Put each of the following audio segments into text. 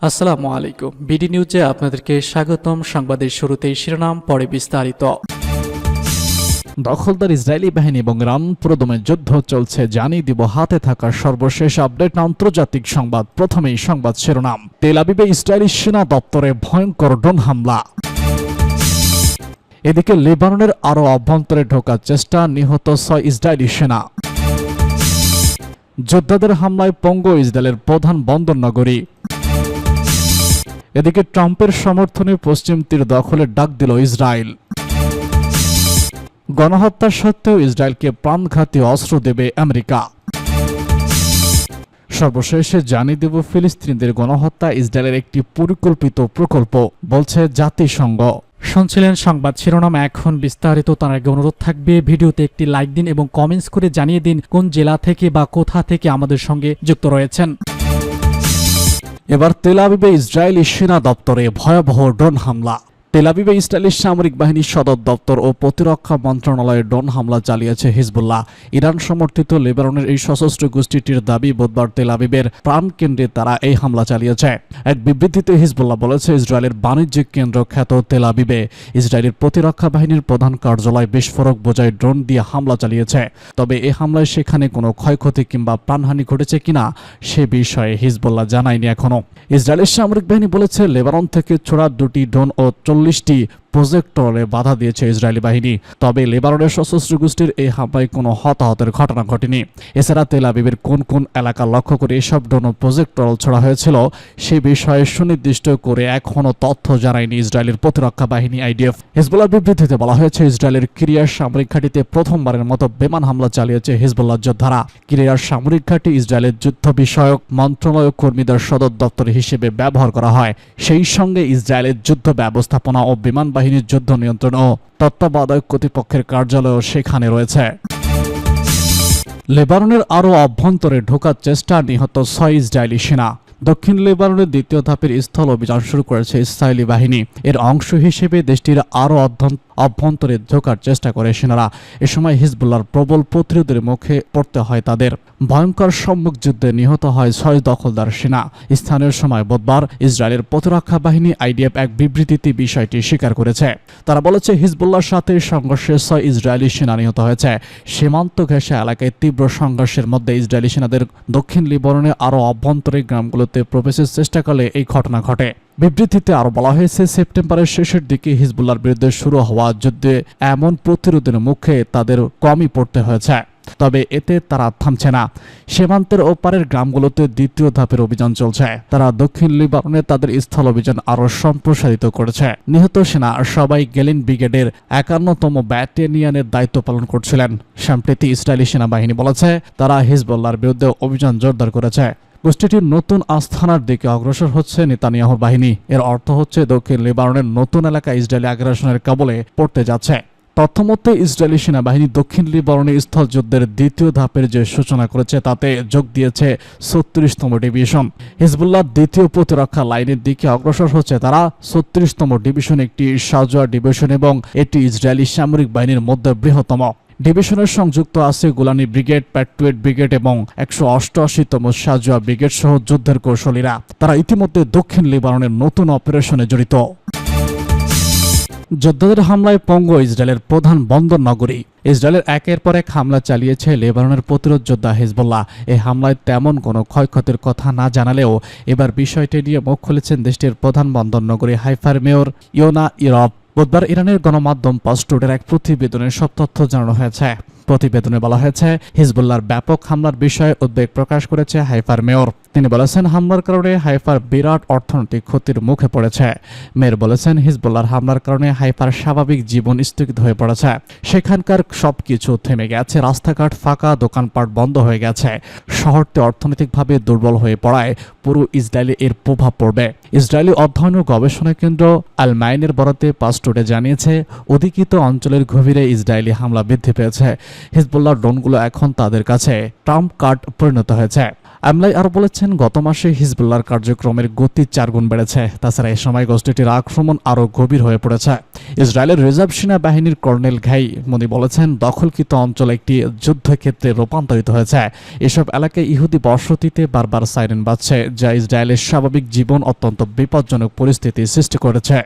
আসসালামু আলাইকুম। বিডি নিউজে আপনাদেরকে স্বাগতম। সংবাদের শুরুতেই শিরোনাম, পরে বিস্তারিত। দখলদার ইসরায়েলি বাহিনী এবং ইরান পুরোদমে যুদ্ধ চলছে, জানিয়ে দিব হাতে থাকা সর্বশেষ আপডেট আন্তর্জাতিক সংবাদ। প্রথমেই সংবাদ শিরোনাম। তেল আবিবে ইসরায়েলি সেনা দপ্তরে ভয়ঙ্কর ড্রোন হামলা। এদিকে লেবাননের আরও অভ্যন্তরে ঢোকার চেষ্টা, নিহত 6 ইসরায়েলি সেনা। যোদ্ধাদের হামলায় পঙ্গু ইসরায়েলের প্রধান বন্দর নগরী। এদিকে ট্রাম্পের সমর্থনে পশ্চিম তীর দখলের ডাক দিল ইসরায়েল। গণহত্যা সত্ত্বেও ইসরায়েলকে প্রাণঘাতী অস্ত্র দেবে আমেরিকা। সর্বশেষে জানিয়ে দেব ফিলিস্তিনিদের গণহত্যা ইসরায়েলের একটি পরিকল্পিত প্রকল্প, বলছে জাতিসংঘ। শুনছিলেন সংবাদ শিরোনাম, এখন বিস্তারিত। তার আগে অনুরোধ থাকবে ভিডিওতে একটি লাইক দিন এবং কমেন্টস করে জানিয়ে দিন কোন জেলা থেকে বা কোথা থেকে আমাদের সঙ্গে যুক্ত রয়েছেন। এবার তেল আবিবে ইসরায়েলি সেনা দপ্তরে ভয়াবহ ড্রোন হামলা। তেল আবিবে ইসরায়েলি সামরিক বাহিনীর সদর দপ্তর ও প্রতিরক্ষা মন্ত্রণালয়ে ড্রোন হামলা চালিয়েছে হিজবুল্লাহ। ইরান সমর্থিত লেবাননের এই সশস্ত্র গোষ্ঠীটির দাবি, বুধবার তেল আবিবের প্রাণকেন্দ্রে তারা এই হামলা চালিয়েছে। এক বিবৃতিতে হিজবুল্লাহ বলেছে, ইসরায়েলের বাণিজ্যিক কেন্দ্র খ্যাত তেল আবিবে ইসরায়েলের প্রতিরক্ষা বাহিনীর প্রধান কার্যালয় বিস্ফোরক বোঝাই ড্রোন দিয়ে হামলা চালিয়েছে। তবে এই হামলায় সেখানে কোনো ক্ষয়ক্ষতি কিংবা প্রাণহানি ঘটেছে কিনা সে বিষয়ে হিজবুল্লাহ জানায়নি এখনো। ইসরায়েলের সামরিক বাহিনী বলেছে, লেবানন থেকে ছোড়া 2টি ড্রোন ও 40টি প্রজেক্টরে বাধা দিয়েছে ইসরায়েলি বাহিনী। তবে লেবাননের সশস্ত্র গোষ্ঠীর এই হামলায় কোনো হতাহতের ঘটনা ঘটেনি। এছাড়া তেল আবিবের কোন কোন এলাকা লক্ষ্য করে এসব ড্রোন ও প্রজেক্টর ছোড়া হয়েছিল সে বিষয়ে সুনির্দিষ্ট করে এখনও তথ্য জানায়নি ইসরায়েলের প্রতিরক্ষা বাহিনী আইডিএফ। হিজবুল্লাহ বিবৃতিতে বলা হয়েছে, ইসরায়েলের কিরিয়ার সামরিক ঘাঁটিতে প্রথমবারের মতো বিমান হামলা চালিয়েছে হিজবুল্লাহ যোদ্ধারা। কিরিয়ার সামরিক ঘাঁটি ইসরায়েলের যুদ্ধ বিষয়ক মন্ত্রণালয় কর্মীদের সদর দপ্তর হিসেবে ব্যবহার করা হয়। সেই সঙ্গে ইসরায়েলের যুদ্ধ ব্যবস্থাপনা ও বিমান বাহিনীর যুদ্ধ নিয়ন্ত্রণ ও তত্ত্বাবধায়ক কর্তৃপক্ষের কার্যালয়ও সেখানে রয়েছে। লেবাননের আরও অভ্যন্তরে ঢোকার চেষ্টা, নিহত 6 ইসরায়েলি সেনা। দক্ষিণ লেবাননের দ্বিতীয় ধাপের স্থল অভিযান শুরু করেছে ইসরায়েলি বাহিনী। এর অংশ হিসেবে দেশটির আরও অভ্যন্তরে ঢোকার চেষ্টা করে সেনারা। এ সময় হিজবুল্লাহর প্রবল প্রতিরোধের মুখে পড়তে হয় তাদের। ভয়ঙ্কর সম্মুখ যুদ্ধে নিহত হয় 6 দখলদার সেনা। স্থানীয় সময় বুধবার ইসরায়েলের প্রতিরক্ষা বাহিনী আইডিএফ এক বিবৃতিতে বিষয়টি স্বীকার করেছে। তারা বলেছে, হিজবুল্লাহর সাথে সংঘর্ষে 6 ইসরায়েলি সেনা নিহত হয়েছে। সীমান্ত ঘেঁষা এলাকায় তীব্র সংঘর্ষের মধ্যে ইসরায়েলি সেনাদের দক্ষিণ লেবাননে আরও অভ্যন্তরীণ গ্রামগুলোতে প্রবেশের চেষ্টাকালে এই ঘটনা ঘটে। বিবৃতিতে আরও বলা হয়েছে, সেপ্টেম্বরের শেষের দিকে হিজবুল্লাহর বিরুদ্ধে শুরু হওয়া যুদ্ধে এমন প্রতিরোধের মুখে তাদের কমই পড়তে হয়েছে। তবে এতে তারা থামছে না। সীমান্তের ওপারের গ্রামগুলোতে দ্বিতীয় ধাপের অভিযান চলছে। তারা দক্ষিণ লেবাননে তাদের স্থল অভিযান আরও সম্প্রসারিত করেছে। নিহত সেনা সবাই গেলিন ব্রিগেডের 51তম ব্যাটালিয়নের দায়িত্ব পালন করছিলেন। সম্প্রতি ইসরায়েলি সেনাবাহিনী বলেছে, তারা হিজবুল্লাহর বিরুদ্ধে অভিযান জোরদার করেছে। গোষ্ঠীটির নতুন আস্থানার দিকে অগ্রসর হচ্ছে নেতানিয়াহুর বাহিনী। এর অর্থ হচ্ছে দক্ষিণ লেবাননের নতুন এলাকা ইসরায়েলি আগ্রাসনের কবলে পড়তে যাচ্ছে। তথ্যমতে ইসরায়েলি সেনাবাহিনী দক্ষিণ লেবাননে স্থল যুদ্ধের দ্বিতীয় ধাপের যে সূচনা করেছে তাতে যোগ দিয়েছে 36তম ডিভিশন। হিজবুল্লাহ দ্বিতীয় প্রতিরক্ষা লাইনের দিকে অগ্রসর হচ্ছে। তারা 36তম ডিভিশন একটি সাজোয়া ডিভিশন এবং এটি ইসরায়েলি সামরিক বাহিনীর মধ্যে বৃহত্তম। ডিভিশনের সংযুক্ত আছে গোলানি ব্রিগেড, প্যাট্রিয়ট ব্রিগেড এবং 188তম সাজোয়া ব্রিগেড সহ যুদ্ধের কৌশলীরা। তারা ইতিমধ্যে দক্ষিণ লেবাননের নতুন অপারেশনে জড়িত। যোদ্ধাদের হামলায় পঙ্গু ইসরায়েলের প্রধান বন্দর নগরী। ইসরায়েলের একের পর এক হামলা চালিয়েছে লেবাননের প্রতিরোধ যোদ্ধা হিজবুল্লাহ। এই হামলায় তেমন কোনো ক্ষয়ক্ষতির কথা না জানালেও এবার বিষয়টি নিয়ে মুখ খুলেছেন দেশটির প্রধান বন্দর নগরী হাইফার মেয়র ইয়োনা ইরব। বুধবার ইরানের গণমাধ্যম পাসটুডের এক প্রতিবেদনে সব তথ্য জানানো হয়েছে। প্রতিবেদনে বলা হয়েছে, হিজবুল্লাহর ব্যাপক হামলার বিষয়ে উদ্বেগ প্রকাশ করেছে হাইফার মেয়র। তিনি বলেছেন, হামলার কারণে হাইফার বিরাট অর্থনৈতিক ক্ষতির মুখে পড়েছে। মেয়র বলেছেন, হিজবুল্লাহর হামলার কারণে হাইফার স্বাভাবিক জীবন স্থগিত হয়ে পড়েছে। সেখানকার সবকিছু থেমে গেছে, রাস্তাঘাট ফাঁকা, দোকানপাট বন্ধ হয়ে গেছে। শহরটি অর্থনৈতিকভাবে দুর্বল হয়ে পড়ায় পুরো ইসরায়েলে এর প্রভাব পড়বে। ইসরায়েলি অধ্যয়ন ও গবেষণা কেন্দ্র আল-মাইনের বরাতে পাসটুডে জানিয়েছে, অধিকৃত অঞ্চলের গভীরে ইসরায়েলি হামলা বৃদ্ধি পেয়েছে। হিজবুল্লাহর ড্রোনগুলো এখন তাদের কাছে ট্রাম্প কার্ড পরিণত হয়েছে। আমলাই আরও বলেছেন, গত মাসে হিজবুল্লাহর কার্যক্রমের গতি 4 গুণ বেড়েছে। তাছাড়া এ সময় গোষ্ঠীটির আক্রমণ আরও গভীর হয়ে পড়েছে। ইসরায়েলের রিজার্ভ সেনাবাহিনীর কর্নেল ঘাই মনি বলেছেন, দখলকৃত অঞ্চল একটি যুদ্ধক্ষেত্রে রূপান্তরিত হয়েছে। এসব এলাকায় ইহুদি বসতিতে বারবার সাইরেন বাজছে, যা ইসরায়েলের স্বাভাবিক জীবন অত্যন্ত বিপজ্জনক পরিস্থিতি সৃষ্টি করেছে।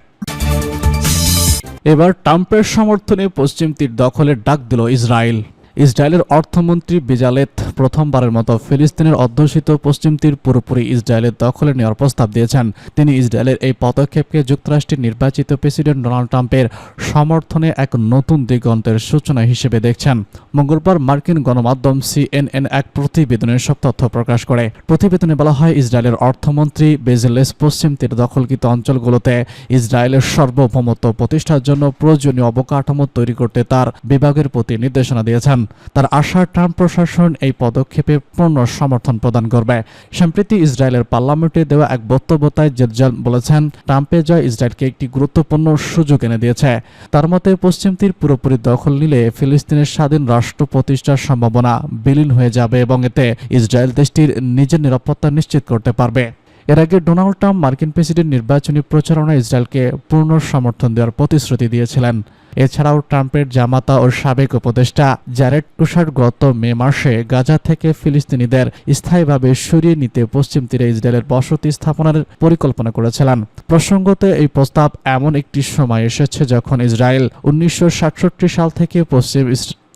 এবার ট্রাম্পের সমর্থনে পশ্চিম তীর দখলের ডাক দিল ইসরায়েল। ইসরায়েলের অর্থমন্ত্রী বেজালেত প্রথমবারের মতো ফিলিস্তিনের অধ্যুষিত পশ্চিম তীর পুরোপুরি ইসরায়েলের দখলে নেওয়ার প্রস্তাব দিয়েছেন। তিনি ইসরায়েলের এই পদক্ষেপকে যুক্তরাষ্ট্রের নির্বাচিত প্রেসিডেন্ট ডোনাল্ড ট্রাম্পের সমর্থনে এক নতুন দিগন্তের সূচনা হিসেবে দেখছেন। মঙ্গলবার মার্কিন গণমাধ্যম CNN এক প্রতিবেদনে সব তথ্য প্রকাশ করে। প্রতিবেদনে বলা হয়, ইসরায়েলের অর্থমন্ত্রী বেজেলেস পশ্চিম তীর দখলকৃত অঞ্চলগুলোতে ইসরায়েলের সার্বভৌমত্ব প্রতিষ্ঠার জন্য প্রয়োজনীয় অবকাঠামো তৈরি করতে তার বিভাগের প্রতি নির্দেশনা দিয়েছেন। তার আশা, ট্রাম্প প্রশাসন এই পদক্ষেপে পূর্ণ সমর্থন প্রদান করবে। সম্প্রতি ইসরায়েলের পার্লামেন্টে দেওয়া এক বক্তব্যতায় জেরজাল বলেছেন, ট্রাম্পের জয় ইসরায়েলকে একটি গুরুত্বপূর্ণ সুযোগ এনে দিয়েছে। তার মতে, পশ্চিম তীর পুরোপুরি দখল নিলে ফিলিস্তিনের স্বাধীন রাষ্ট্র প্রতিষ্ঠার সম্ভাবনা বিলীন হয়ে যাবে এবং এতে ইসরায়েল দেশটির নিজের নিরাপত্তা নিশ্চিত করতে পারবে। এর আগে ডোনাল্ড ট্রাম্প মার্কিন প্রেসিডেন্ট নির্বাচনী প্রচারণায় ইসরায়েলকে পূর্ণ সমর্থন দেওয়ার প্রতিশ্রুতি দিয়েছিলেন। এছাড়াও ট্রাম্পের জামাতা ও সাবেক উপদেষ্টা জ্যারেড কুশার গত মে মাসে গাজা থেকে ফিলিস্তিনিদের স্থায়ীভাবে সরিয়ে নিতে পশ্চিম তীরে ইসরায়েলের বসতি স্থাপনের পরিকল্পনা করেছিলেন। প্রসঙ্গত, এই প্রস্তাব এমন একটি সময় এসেছে যখন ইসরায়েল 1967 সাল থেকে পশ্চিম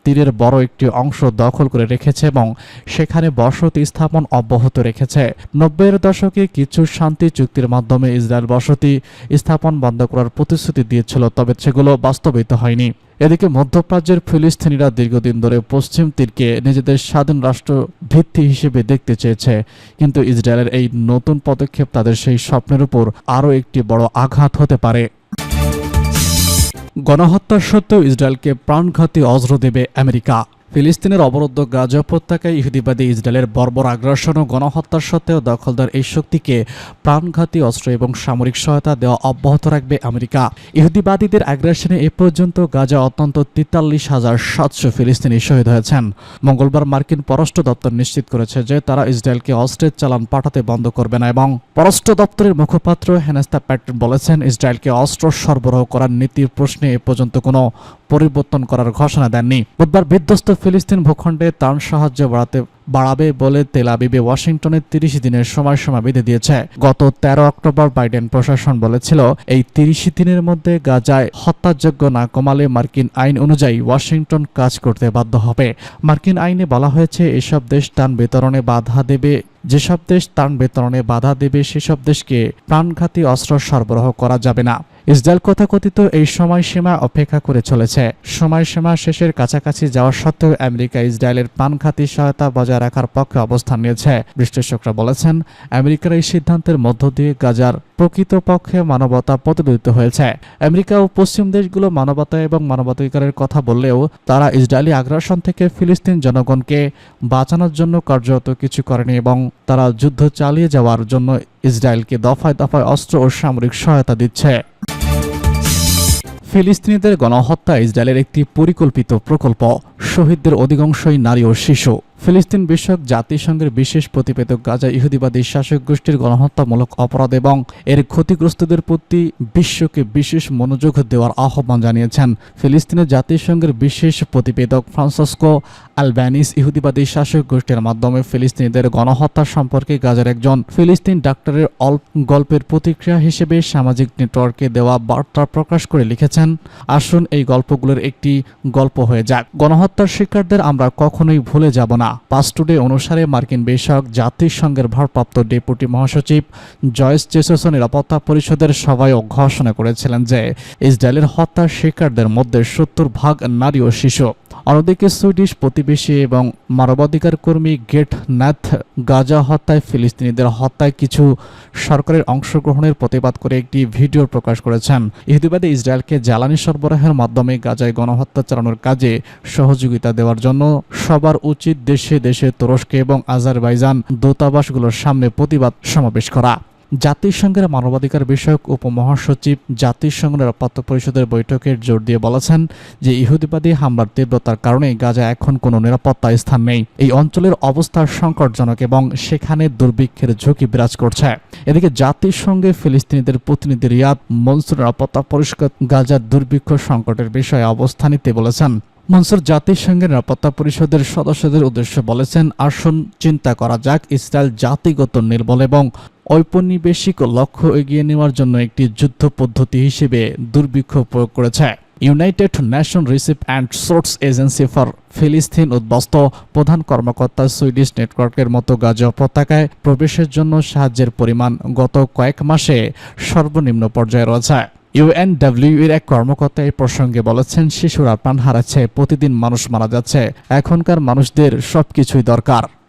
তীরের বড় একটি অংশ দখল করে রেখেছে এবং সেখানে বসতি স্থাপন অব্যাহত রেখেছে। 90-এর দশকে কিছু শান্তি চুক্তির মাধ্যমে ইসরায়েল বসতি স্থাপন বন্ধ করার প্রতিশ্রুতি দিয়েছিল, তবে সেগুলো বাস্তবায়িত হয়নি। এদিকে মধ্যপ্রাচ্যের ফিলিস্তিনিরা দীর্ঘদিন ধরে পশ্চিম তীরকে নিজেদের স্বাধীন রাষ্ট্র ভিত্তি হিসেবে দেখতে চেয়েছে, কিন্তু ইসরায়েলের এই নতুন পদক্ষেপ তাদের সেই স্বপ্নের উপর আরও একটি বড় আঘাত হতে পারে। গণহত্যার সত্ত্বেও ইসরায়েলকে প্রাণঘাতী অস্ত্র দেবে আমেরিকা। ফিলিস্তিনের অবরুদ্ধ গাজা উপত্যকায় ইহুদিবাদী ইসরায়েলের বর্বর আগ্রাসন ও গণহত্যার সত্ত্বেও দখলদার এই শক্তিকে প্রাণঘাতী অস্ত্র এবং সামরিক সহায়তা দেওয়া অব্যাহত রাখবে আমেরিকা। ইহুদিবাদীদের আগ্রাসনে এ পর্যন্ত গাজা অত্যন্ত 43,700 ফিলিস্তিনি শহীদ হয়েছেন। মঙ্গলবার মার্কিন পররাষ্ট্র দপ্তর নিশ্চিত করেছে যে তারা ইসরায়েলকে অস্ত্রের চালান পাঠাতে বন্ধ করবে না এবং পররাষ্ট্র দপ্তরের মুখপাত্র হেনেস্তা প্যাটন বলেছেন, ইসরায়েলকে অস্ত্র সরবরাহ করার নীতির প্রশ্নে এ পর্যন্ত কোনো পরিবর্তন করার ঘোষণা দেননি। বুধবার বিধ্বস্ত ফিলিস্তিন ভূখণ্ডে ত্রাণ সাহায্য বাড়াবে বলে তেল আবিবে ওয়াশিংটনের 30 দিনের সময়সীমা বেঁধে দিয়েছে। গত 13 অক্টোবর বাইডেন প্রশাসন বলেছিল, এই 30 দিনের মধ্যে গাজায় হত্যাযজ্ঞ না কমালে মার্কিন আইন অনুযায়ী ওয়াশিংটন কাজ করতে বাধ্য হবে। মার্কিন আইনে বলা হয়েছে, এসব দেশ ত্রাণ বিতরণে বাধা দেবে যেসব দেশ ত্রাণ বিতরণে বাধা দেবে সেসব দেশকে প্রাণঘাতী অস্ত্র সরবরাহ করা যাবে না। ইসরায়েল তথাকথিত এই সময়সীমা অপেক্ষা করে চলেছে। সময়সীমা শেষের কাছাকাছি যাওয়া সত্ত্বেও আমেরিকা ইসরায়েলের প্রাণঘাতী সহায়তা বজায় রাখার পক্ষে অবস্থান নিয়েছে। বিশ্লেষকরা বলেছেন, আমেরিকার এই সিদ্ধান্তের মধ্য দিয়ে গাজার প্রকৃতপক্ষে মানবতা প্রতিফলিত হয়েছে। আমেরিকা ও পশ্চিম দেশগুলো মানবতা এবং মানবাধিকারের কথা বললেও তারা ইসরায়েলি আগ্রাসন থেকে ফিলিস্তিন জনগণকে বাঁচানোর জন্য কার্যত কিছু করেনি এবং তারা যুদ্ধ চালিয়ে যাওয়ার জন্য ইসরায়েলকে দফায় দফায় অস্ত্র ও সামরিক সহায়তা দিচ্ছে। ফিলিস্তিনিদের গণহত্যা ইসরায়েলের একটি পরিকল্পিত প্রকল্প। শহীদদের অধিকাংশই নারী ও শিশু। ফিলিস্তিন বিষয়ক জাতিসংঘের বিশেষ প্রতিবেদক গাজা ইহুদিবাদী শাসক গোষ্ঠীর গণহত্যামূলক অপরাধ এবং এর ক্ষতিগ্রস্তদের প্রতি বিশ্বকে বিশেষ মনোযোগ দেওয়ার আহ্বান জানিয়েছেন। ফিলিস্তিনের জাতিসংঘের বিশেষ প্রতিবেদক ফ্রান্সিসকো আলবানিস ইহুদিবাদী শাসক গোষ্ঠীর মাধ্যমে ফিলিস্তিনিদের গণহত্যা সম্পর্কে গাজার একজন ফিলিস্তিন ডাক্তারের গল্পের প্রতিক্রিয়া হিসেবে সামাজিক নেটওয়ার্কে দেওয়া বার্তা প্রকাশ করে লিখেছেন, আসুন এই গল্পগুলোর একটি গল্প হয়ে যাক। গণহত্যার শিকারদের আমরা কখনোই ভুলে যাব না। পাস টুডে অনুসারে মার্কিন বিষয়ক জাতিসংঘের ভারপ্রাপ্ত ডেপুটি মহাসচিব জয়েস জেসস নিরাপত্তা পরিষদের সভায় ঘোষণা করেছিলেন যে ইসরায়েলের হত্যার শিকারদের মধ্যে 70% নারী ও শিশু। অন্যদিকে সুইডিশ প্রতিবেশী এবং মানবাধিকার কর্মী গেট ন্যাথ গাজা হত্যায় ফিলিস্তিনিদের হত্যায় কিছু সরকারের অংশগ্রহণের প্রতিবাদ করে একটি ভিডিও প্রকাশ করেছেন। ইহুদিবাদী ইসরায়েলকে জ্বালানি সরবরাহের মাধ্যমে গাজায় গণহত্যা চালানোর কাজে সহযোগিতা দেওয়ার জন্য সবার উচিত দেশে দেশে তুরস্ক এবং আজারবাইজান দূতাবাসগুলোর সামনে প্রতিবাদ সমাবেশ করা। জাতিসংঘের মানবাধিকার বিষয়ক উপমহাসচিব জাতিসংঘ নিরাপত্তা পরিষদের বৈঠকের জোর দিয়ে বলেছেন যে ইহুদিবাদী হামলার তীব্রতার কারণে গাজা এখন কোনো নিরাপত্তা স্থান নেই। এই অঞ্চলের অবস্থা সংকটজনক এবং সেখানে দুর্ভিক্ষের ঝুঁকি বিরাজ করছে। এদিকে জাতিসংঘে ফিলিস্তিনিদের প্রতিনিধি রিয়াদ মনসুর নিরাপত্তা পরিষদ গাজার দুর্ভিক্ষ সংকটের বিষয়ে অবস্থান নিতে বলেছেন। মনসুর জাতিসংঘের নিরাপত্তা পরিষদের সদস্যদের উদ্দেশ্যে বলেছেন, আসুন চিন্তা করা যাক ইসরায়েল জাতিগত নির্বল এবং ঔপনিবেশিক লক্ষ্য এগিয়ে নেওয়ার জন্য একটি যুদ্ধ পদ্ধতি হিসেবে দুর্ভিক্ষ প্রয়োগ করেছে। United nation relief and source agency for ফিলিস্তিন উদ্বাস্ত প্রধান কর্মকর্তা সুইডিশ নেটওয়ার্কের মতো গাজা উপত্যকায় প্রবেশের জন্য সাহায্যের পরিমাণ গত কয়েক মাসে সর্বনিম্ন পর্যায়ে রয়েছে। ইউএনডব্লিউ এর এক কর্মকর্তা এই প্রসঙ্গে বলেছেন, শিশুরা প্রাণ হারাচ্ছে, প্রতিদিন মানুষ মারা যাচ্ছে, এখনকার মানুষদের সবকিছুই দরকার।